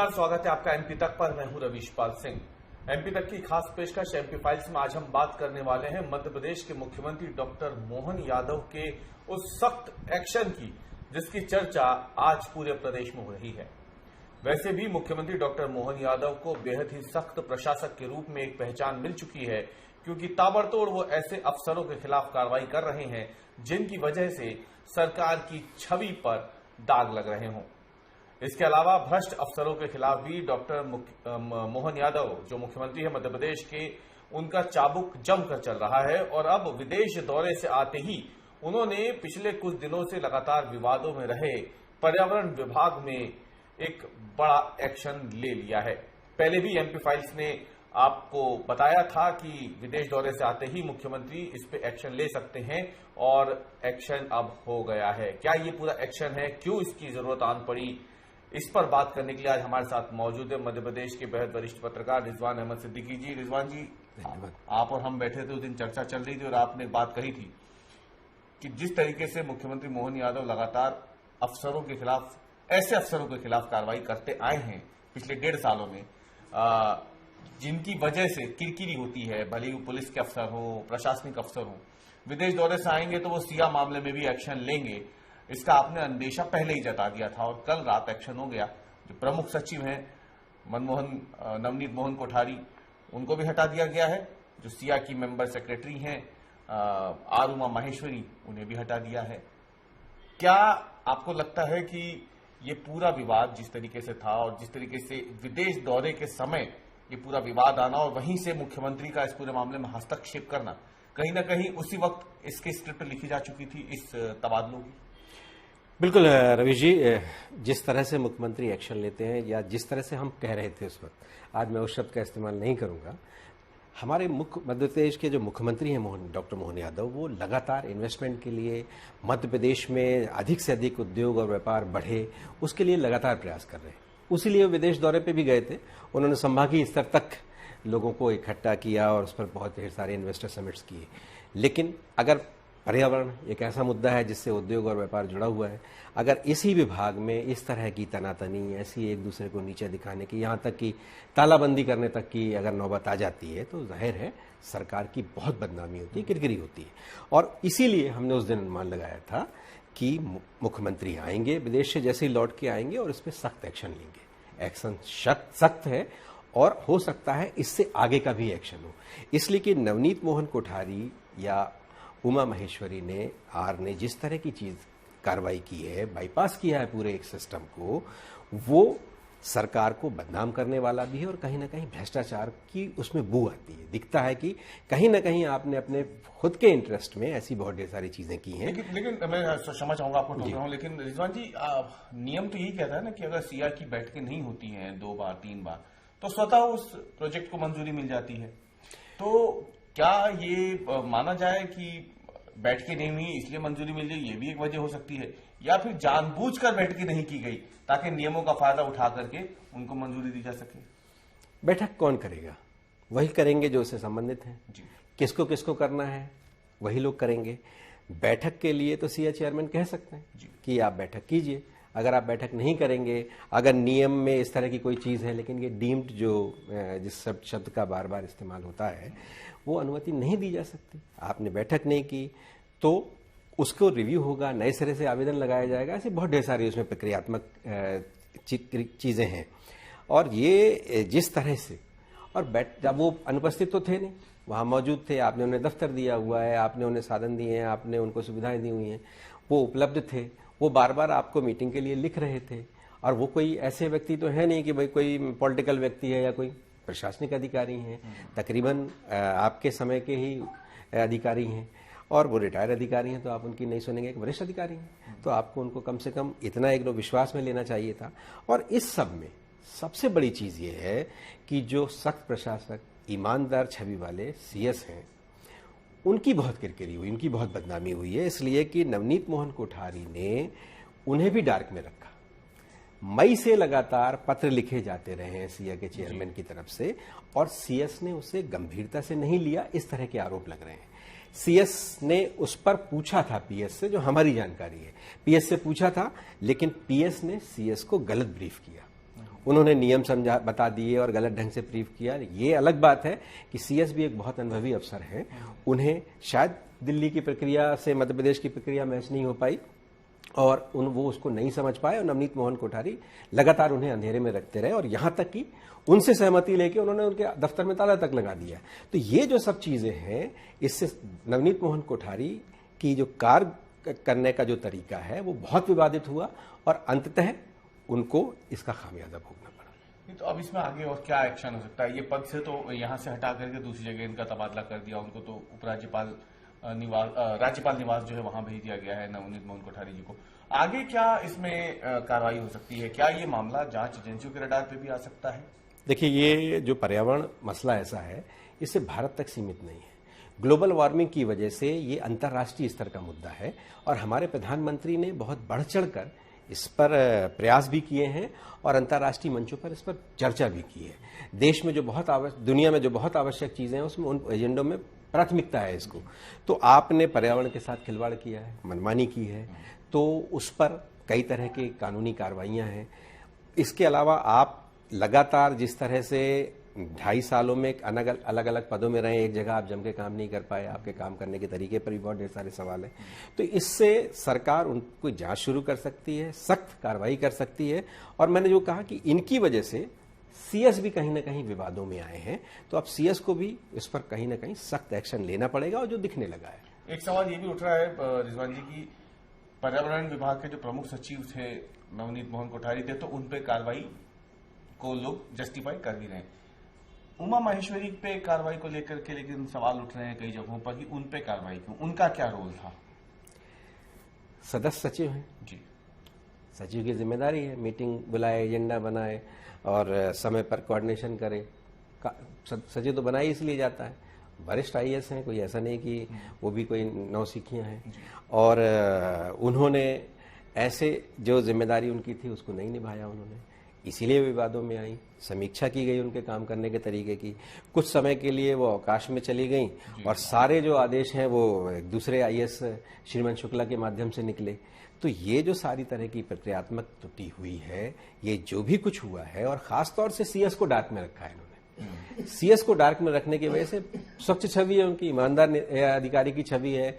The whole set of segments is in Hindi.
नमस्कार, स्वागत है आपका एमपी तक पर। मैं हूं रविशपाल सिंह। एमपी तक की खास पेशकश एमपी फाइल्स में आज हम बात करने वाले हैं मध्य प्रदेश के मुख्यमंत्री डॉक्टर मोहन यादव के उस सख्त एक्शन की जिसकी चर्चा आज पूरे प्रदेश में हो रही है। वैसे भी मुख्यमंत्री डॉक्टर मोहन यादव को बेहद ही सख्त प्रशासक के रूप में एक पहचान मिल चुकी है, क्योंकि ताबड़तोड़ वो ऐसे अफसरों के खिलाफ कार्रवाई कर रहे हैं जिनकी वजह से सरकार की छवि पर दाग लग रहे हों। इसके अलावा भ्रष्ट अफसरों के खिलाफ भी डॉक्टर मोहन यादव जो मुख्यमंत्री है मध्य प्रदेश के, उनका चाबुक जमकर चल रहा है। और अब विदेश दौरे से आते ही उन्होंने पिछले कुछ दिनों से लगातार विवादों में रहे पर्यावरण विभाग में एक बड़ा एक्शन ले लिया है। पहले भी एमपी फाइल्स ने आपको बताया था कि विदेश दौरे से आते ही मुख्यमंत्री इस पे एक्शन ले सकते हैं और एक्शन अब हो गया है। क्या ये पूरा एक्शन है, क्यों इसकी जरूरत आन पड़ी, इस पर बात करने के लिए आज हमारे साथ मौजूद है मध्य प्रदेश के बेहद वरिष्ठ पत्रकार रिजवान अहमद सिद्दीकी जी। रिजवान जी, आप और हम बैठे थे उस दिन, चर्चा चल रही थी और आपने बात कही थी कि जिस तरीके से मुख्यमंत्री मोहन यादव लगातार अफसरों के खिलाफ, ऐसे अफसरों के खिलाफ कार्रवाई करते आए हैं पिछले 1.5 सालों में, जिनकी वजह से किरकिरी होती है, भले ही पुलिस के अफसर हो, प्रशासनिक अफसर हो, विदेश दौरे से आएंगे तो वो सिया मामले में भी एक्शन लेंगे, इसका आपने अंदेशा पहले ही जता दिया था। और कल रात एक्शन हो गया। जो प्रमुख सचिव हैं नवनीत मोहन कोठारी, उनको भी हटा दिया गया है। जो सिया की मेंबर सेक्रेटरी हैं आर उमा माहेश्वरी, उन्हें भी हटा दिया है। क्या आपको लगता है कि ये पूरा विवाद जिस तरीके से था और जिस तरीके से विदेश दौरे के समय ये पूरा विवाद आना और वहीं से मुख्यमंत्री का इस पूरे मामले में हस्तक्षेप करना, कहीं ना कहीं उसी वक्त इसकी स्क्रिप्ट लिखी जा चुकी थी इस तबादलों की? बिल्कुल रवीश जी, जिस तरह से मुख्यमंत्री एक्शन लेते हैं या जिस तरह से हम कह रहे थे उस वक्त, आज मैं उस शब्द का इस्तेमाल नहीं करूंगा। हमारे मध्य प्रदेश के जो मुख्यमंत्री हैं डॉक्टर मोहन यादव, वो लगातार इन्वेस्टमेंट के लिए मध्य प्रदेश में अधिक से अधिक उद्योग और व्यापार बढ़े, उसके लिए लगातार प्रयास कर रहे हैं। उसीलिए विदेश दौरे पे भी गए थे। उन्होंने संभागीय स्तर तक लोगों को इकट्ठा किया और उस पर बहुत ढेर सारे इन्वेस्टर समिट्स किए। लेकिन अगर पर्यावरण एक ऐसा मुद्दा है जिससे उद्योग और व्यापार जुड़ा हुआ है, अगर इसी विभाग में इस तरह की तनातनी, ऐसी एक दूसरे को नीचे दिखाने की, यहाँ तक कि तालाबंदी करने तक की अगर नौबत आ जाती है, तो जाहिर है सरकार की बहुत बदनामी होती है, किरकिरी होती है। और इसीलिए हमने उस दिन अनुमान लगाया था कि मुख्यमंत्री आएंगे, विदेश से जैसे ही लौट के आएंगे और इस पर सख्त एक्शन लेंगे। एक्शन सख्त है और हो सकता है इससे आगे का भी एक्शन हो, इसलिए कि नवनीत मोहन कोठारी या उमा महेश्वरी ने जिस तरह की चीज कार्रवाई की है, बाईपास किया है पूरे एक सिस्टम को, वो सरकार को बदनाम करने वाला भी है और कहीं ना कहीं भ्रष्टाचार की उसमें बू आती है। दिखता है कि कहीं ना कहीं आपने अपने खुद के इंटरेस्ट में ऐसी बहुत ढेर सारी चीजें की हैं। लेकिन मैं क्षमा चाहूंगा आपको टोक रहा हूं, लेकिन रिजवान जी, नियम तो यही कहता है ना कि अगर सिया की बैठकें नहीं होती हैं 2 बार 3 बार, तो स्वतः उस प्रोजेक्ट को मंजूरी मिल जाती है। तो क्या ये माना जाए कि बैठकें नहीं हुई इसलिए मंजूरी मिल गई, ये भी एक वजह हो सकती है, या फिर जानबूझकर बैठकें नहीं की गई ताकि नियमों का फायदा उठा करके उनको मंजूरी दी जा सके? बैठक कौन करेगा? वही करेंगे जो उससे संबंधित हैं। किसको किसको करना है वही लोग करेंगे। बैठक के लिए तो सिया चेयरमैन कह सकते हैं कि आप बैठक कीजिए। अगर आप बैठक नहीं करेंगे, अगर नियम में इस तरह की कोई चीज है, लेकिन ये डीम्ड जो जिस शब्द का बार बार इस्तेमाल होता है, वो अनुमति नहीं दी जा सकती। आपने बैठक नहीं की तो उसको रिव्यू होगा, नए सिरे से आवेदन लगाया जाएगा। ऐसे बहुत ढेर सारी उसमें प्रक्रियात्मक चीजें हैं। और ये जिस तरह से, और जब वो अनुपस्थित तो थे नहीं, वहां मौजूद थे, आपने उन्हें दफ्तर दिया हुआ है, आपने उन्हें साधन दिए हैं, आपने उनको सुविधाएं दी हुई हैं, वो उपलब्ध थे, वो बार बार आपको मीटिंग के लिए लिख रहे थे। और वो कोई ऐसे व्यक्ति तो है नहीं कि भाई कोई पॉलिटिकल व्यक्ति है या कोई प्रशासनिक अधिकारी हैं, तकरीबन आपके समय के ही अधिकारी हैं, और वो रिटायर्ड अधिकारी हैं, तो आप उनकी नहीं सुनेंगे, एक वरिष्ठ अधिकारी हैं, तो आपको उनको कम से कम इतना एक विश्वास में लेना चाहिए था। और इस सब में सबसे बड़ी चीज ये है कि जो सख्त प्रशासक, ईमानदार छवि वाले सीएस हैं, उनकी बहुत किरकिरी हुई, उनकी बहुत बदनामी हुई है, इसलिए कि नवनीत मोहन कोठारी ने उन्हें भी डार्क में रखा। मई से लगातार पत्र लिखे जाते रहे हैं सिया के चेयरमैन की तरफ से, और सीएस ने उसे गंभीरता से नहीं लिया, इस तरह के आरोप लग रहे हैं। सीएस ने उस पर पूछा था पीएस से, जो हमारी जानकारी है, पीएस से पूछा था, लेकिन पीएस ने सीएस को गलत ब्रीफ किया उन्होंने नियम समझा बता दिए और गलत ढंग से ब्रीफ किया। ये अलग बात है कि सीएस भी एक बहुत अनुभवी अफसर हैं, उन्हें शायद दिल्ली की प्रक्रिया से मध्य प्रदेश की प्रक्रिया मैच नहीं हो पाई और वो उसको नहीं समझ पाए और नवनीत मोहन कोठारी लगातार उन्हें अंधेरे में रखते रहे और यहां तक कि उनसे सहमति लेके उन्होंने उनके दफ्तर में ताला तक लगा दिया। तो ये जो सब चीजें हैं, इससे नवनीत मोहन कोठारी की जो कार्य करने का जो तरीका है वो बहुत विवादित हुआ और अंततः उनको इसका खामियाजा भोगना पड़ा। तो अब इसमें आगे और क्या एक्शन हो सकता है? ये पद से तो यहां से हटा करके दूसरी जगह इनका तबादला कर दिया, उनको तो उपराज्यपाल राज्यपाल निवास जो है वहां भेज दिया गया है नवनीत मोहन कोठारी जी को। आगे क्या इसमें कार्रवाई हो सकती है? क्या ये मामला जांच एजेंसियों के रडार पे भी आ सकता है? देखिए, ये जो पर्यावरण मसला ऐसा है, इससे भारत तक सीमित नहीं है। ग्लोबल वार्मिंग की वजह से ये अंतर्राष्ट्रीय स्तर का मुद्दा है और हमारे प्रधानमंत्री ने बहुत बढ़ चढ़कर इस पर प्रयास भी किए हैं और अंतर्राष्ट्रीय मंचों पर इस पर चर्चा भी की है। देश में जो दुनिया में जो बहुत आवश्यक चीजें हैं उसमें उन एजेंडों में प्राथमिकता है इसको। तो आपने पर्यावरण के साथ खिलवाड़ किया है, मनमानी की है, तो उस पर कई तरह की कानूनी कार्रवाइयां हैं। इसके अलावा आप लगातार जिस तरह से 2.5 सालों में अलग अलग पदों में रहे, एक जगह आप जम के काम नहीं कर पाए, आपके काम करने के तरीके पर भी बहुत ढेर सारे सवाल हैं। तो इससे सरकार उनको जांच शुरू कर सकती है, सख्त कार्रवाई कर सकती है। और मैंने जो कहा कि इनकी वजह से सीएस भी कहीं ना कहीं विवादों में आए हैं, तो अब सीएस को भी इस पर कहीं ना कहीं सख्त एक्शन लेना पड़ेगा और जो दिखने लगा है। एक सवाल ये भी उठ रहा है रिजवान जी की पर्यावरण विभाग के जो प्रमुख सचिव थे नवनीत मोहन कोठारी थे, तो उन पे कार्रवाई को लोग जस्टिफाई कर भी रहे हैं। उमा माहेश्वरी पे कार्रवाई को लेकर के लेकिन सवाल उठ रहे हैं कई जगहों पर कि उन पे कार्रवाई क्यों? उनका क्या रोल था? सदस्य सचिव हैं जी, सचिव की जिम्मेदारी है मीटिंग बुलाए, एजेंडा बनाए और समय पर कोऑर्डिनेशन करे। सचिव तो बनाई इसलिए जाता है, वरिष्ठ आईएएस हैं, कोई ऐसा नहीं कि वो भी कोई नौसिखियां हैं। और उन्होंने ऐसे जो जिम्मेदारी उनकी थी उसको नहीं निभाया उन्होंने, इसीलिए विवादों में आई। समीक्षा की गई उनके काम करने के तरीके की, कुछ समय के लिए वो अवकाश में चली गई और सारे जो आदेश हैं वो दूसरे आईएएस श्रीमन शुक्ला के माध्यम से निकले। तो ये जो सारी तरह की प्रक्रियात्मक त्रुटि हुई है, ये जो भी कुछ हुआ है, और खासतौर से सीएस को डार्क में रखा है इन्होंने। सीएस को डार्क में रखने की वजह से स्वच्छ छवि है उनकी, ईमानदार अधिकारी की छवि है,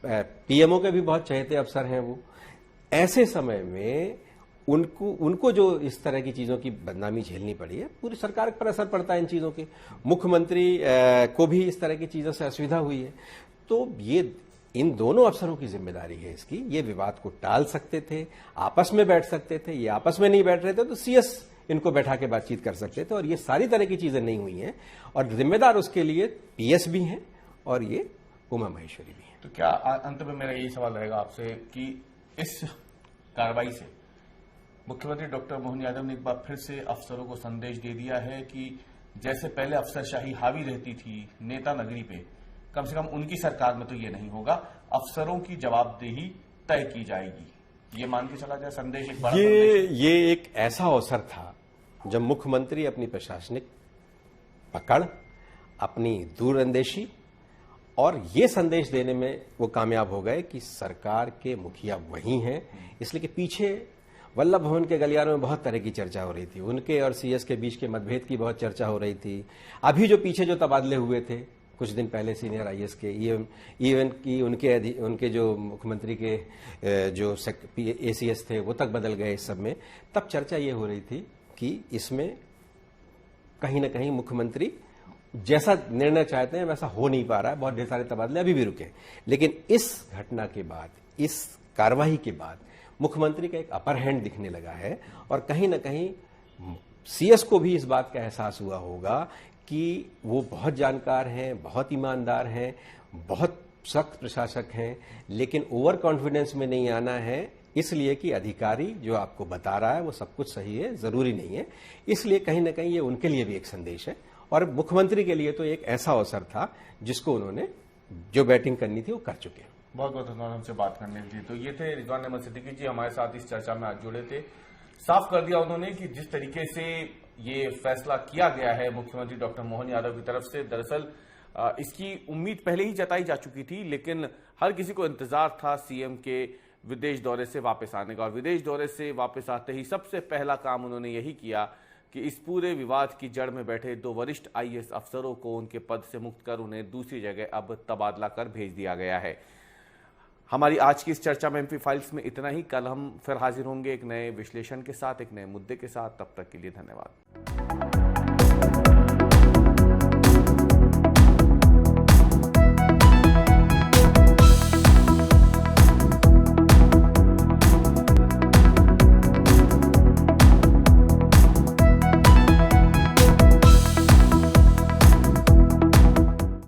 पीएमओ के भी बहुत चहेते अफसर हैं वो। ऐसे समय में उनको जो इस तरह की चीजों की बदनामी झेलनी पड़ी है, पूरी सरकार पर असर पड़ता है इन चीजों के। मुख्यमंत्री को भी इस तरह की चीजों से असुविधा हुई है। तो ये इन दोनों अफसरों की जिम्मेदारी है इसकी। ये विवाद को टाल सकते थे, आपस में बैठ सकते थे, ये आपस में नहीं बैठ रहे थे तो सीएस इनको बैठा के बातचीत कर सकते थे, और ये सारी तरह की चीजें नहीं हुई हैं। और जिम्मेदार उसके लिए पीएस भी हैं और ये उमा महेश्वरी भी हैं। तो क्या अंत में मेरा यही सवाल रहेगा आपसे कि इस कार्रवाई से मुख्यमंत्री डॉक्टर मोहन यादव ने एक बार फिर से अफसरों को संदेश दे दिया है कि जैसे पहले अफसरशाही हावी रहती थी नेता नगरी पे, कम से कम उनकी सरकार में तो ये नहीं होगा, अफसरों की जवाबदेही तय की जाएगी। ये मान के चला जाए संदेश एक बड़ा ये एक ऐसा अवसर था जब मुख्यमंत्री अपनी प्रशासनिक पकड़, अपनी दूरअंदेशी और ये संदेश देने में वो कामयाब हो गए कि सरकार के मुखिया वही हैं। इसलिए कि पीछे वल्लभ भवन के गलियारों में बहुत तरह की चर्चा हो रही थी, उनके और सीएस के बीच के मतभेद की बहुत चर्चा हो रही थी। अभी जो पीछे जो तबादले हुए थे कुछ दिन पहले सीनियर आईएएस के, इवन की उनके जो मुख्यमंत्री के जो एसीएस थे वो तक बदल गए इस सब में, तब चर्चा ये हो रही थी कि इसमें कहीं ना कहीं मुख्यमंत्री जैसा निर्णय चाहते हैं वैसा हो नहीं पा रहा है, बहुत ढेर सारे तबादले अभी भी रुके। लेकिन इस घटना के बाद, इस कार्रवाई के बाद मुख्यमंत्री का एक अपर हैंड दिखने लगा है और कहीं ना कहीं सीएस को भी इस बात का एहसास हुआ होगा कि वो बहुत जानकार हैं, बहुत ईमानदार हैं, बहुत सख्त प्रशासक हैं, लेकिन ओवर कॉन्फिडेंस में नहीं आना है, इसलिए कि अधिकारी जो आपको बता रहा है वो सब कुछ सही है, जरूरी नहीं है। इसलिए कहीं ना कहीं ये उनके लिए भी एक संदेश है और मुख्यमंत्री के लिए तो एक ऐसा अवसर था जिसको उन्होंने जो बैटिंग करनी थी वो कर चुके हैं। बहुत बहुत धन्यवाद हमसे बात करने के लिए। तो ये थे रिजवान अहमद सिद्दीकी जी, हमारे साथ इस चर्चा में आज जुड़े थे। साफ कर दिया उन्होंने कि जिस तरीके से ये फैसला किया गया है मुख्यमंत्री डॉक्टर मोहन यादव की तरफ से, दरअसल इसकी उम्मीद पहले ही जताई जा चुकी थी, लेकिन हर किसी को इंतजार था सीएम के विदेश दौरे से वापस आने का। और विदेश दौरे से वापस आते ही सबसे पहला काम उन्होंने यही किया कि इस पूरे विवाद की जड़ में बैठे 2 वरिष्ठ आईएएस अफसरों को उनके पद से मुक्त कर उन्हें दूसरी जगह अब तबादला कर भेज दिया गया है। हमारी आज की इस चर्चा में एमपी फाइल्स में इतना ही। कल हम फिर हाजिर होंगे एक नए विश्लेषण के साथ, एक नए मुद्दे के साथ। तब तक के लिए धन्यवाद।